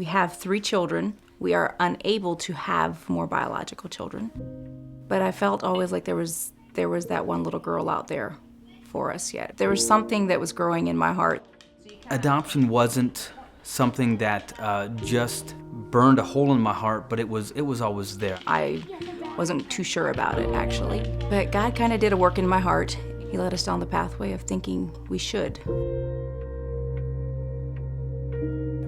We have 3 children. We are unable to have more biological children. But I felt always like there was that one little girl out there for us yet. There was something that was growing in my heart. Adoption wasn't something that just burned a hole in my heart, but it was always there. I wasn't too sure about it, actually. But God kind of did a work in my heart. He led us down the pathway of thinking we should.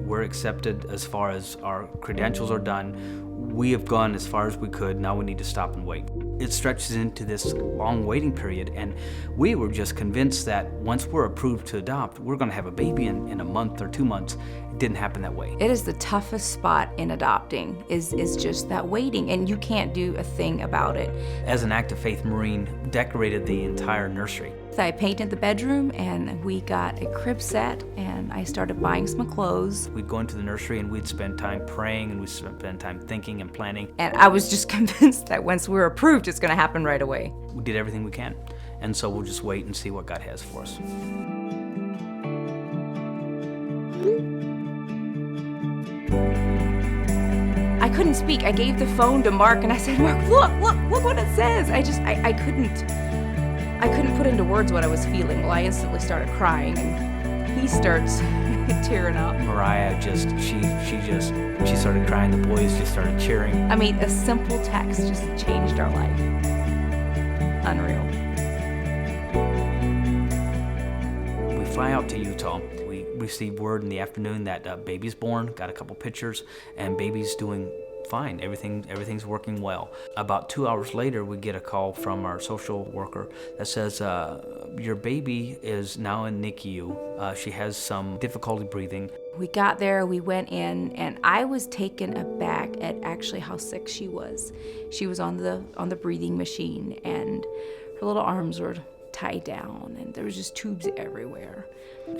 We're accepted as far as our credentials are done. We have gone as far as we could. Now we need to stop and wait. It stretches into this long waiting period, and we were just convinced that once we're approved to adopt, we're going to have a baby in a month or 2 months. It didn't happen that way. It is the toughest spot in adopting, is just that waiting, and you can't do a thing about it. As an act of faith, Maureen decorated the entire nursery. I painted the bedroom, and we got a crib set, and I started buying some clothes. We'd go into the nursery and we'd spend time praying, and we'd spend time thinking and planning. And I was just convinced that once we're approved, it's going to happen right away. We did everything we can, and so we'll just wait and see what God has for us. I couldn't speak. I gave the phone to Mark, and I said, Mark, look what it says. I couldn't put into words what I was feeling. Well, I instantly started crying, and he starts tearing up. Mariah she started crying. The boys just started cheering. I mean, a simple text just changed our life. Unreal. We fly out to Utah. We received word in the afternoon that baby's born, got a couple pictures, and baby's doing fine. Everything's working well. About 2 hours later, we get a call from our social worker that says, your baby is now in NICU. She has some difficulty breathing. We got there, we went in, and I was taken aback at actually how sick she was. She was on the breathing machine, and her little arms were tied down, and there was just tubes everywhere.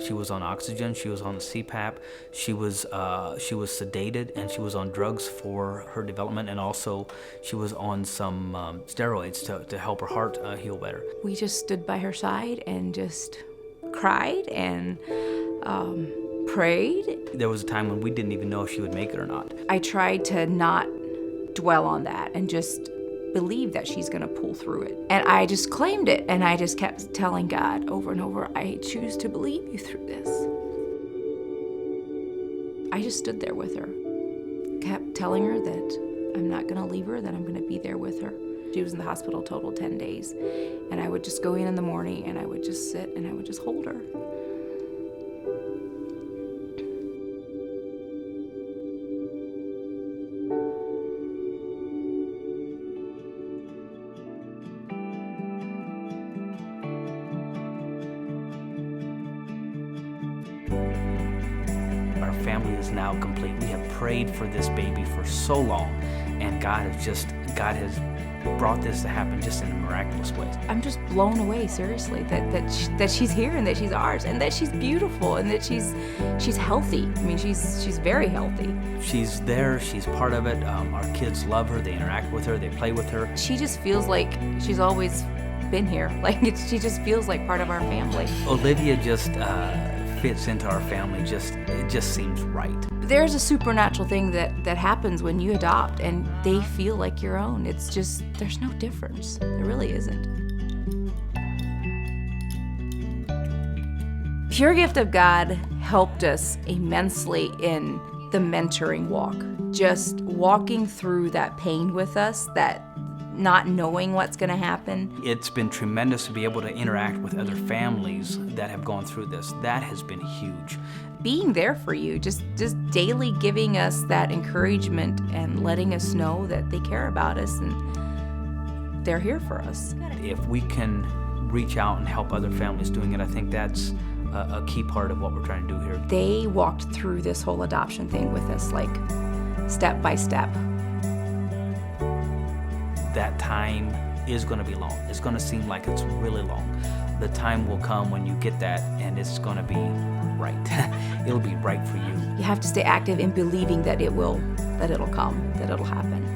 She was on oxygen, she was on the CPAP, she was sedated, and she was on drugs for her development, and also she was on some steroids to help her heart heal better. We just stood by her side and just cried and prayed. There was a time when we didn't even know if she would make it or not. I tried to not dwell on that and just believe that she's gonna pull through it. And I just claimed it, and I just kept telling God over and over, I choose to believe you through this. I just stood there with her, kept telling her that I'm not gonna leave her, that I'm gonna be there with her. She was in the hospital total 10 days, and I would just go in the morning, and I would just sit, and I would just hold her. Our family is now complete. We have prayed for this baby for so long, and God has brought this to happen just in a miraculous way. I'm just blown away, seriously, that she's here, and that she's ours, and that she's beautiful, and that she's healthy. I mean, she's very healthy. She's there. She's part of it. Our kids love her. They interact with her. They play with her. She just feels like she's always been here. She just feels like part of our family. Olivia just fits into our family. It just seems right. There's a supernatural thing that happens when you adopt, and they feel like your own. It's just, there's no difference. There really isn't. Pure Gift of God helped us immensely in the mentoring walk. Just walking through that pain with us, that not knowing what's going to happen. It's been tremendous to be able to interact with other families that have gone through this. That has been huge. Being there for you, just daily giving us that encouragement and letting us know that they care about us and they're here for us. If we can reach out and help other families doing it, I think that's a key part of what we're trying to do here. They walked through this whole adoption thing with us, like step by step. That time is going to be long. It's going to seem like it's really long. The time will come when you get that, and it's going to be right. It'll be right for you. You have to stay active in believing that it'll come, that it'll happen.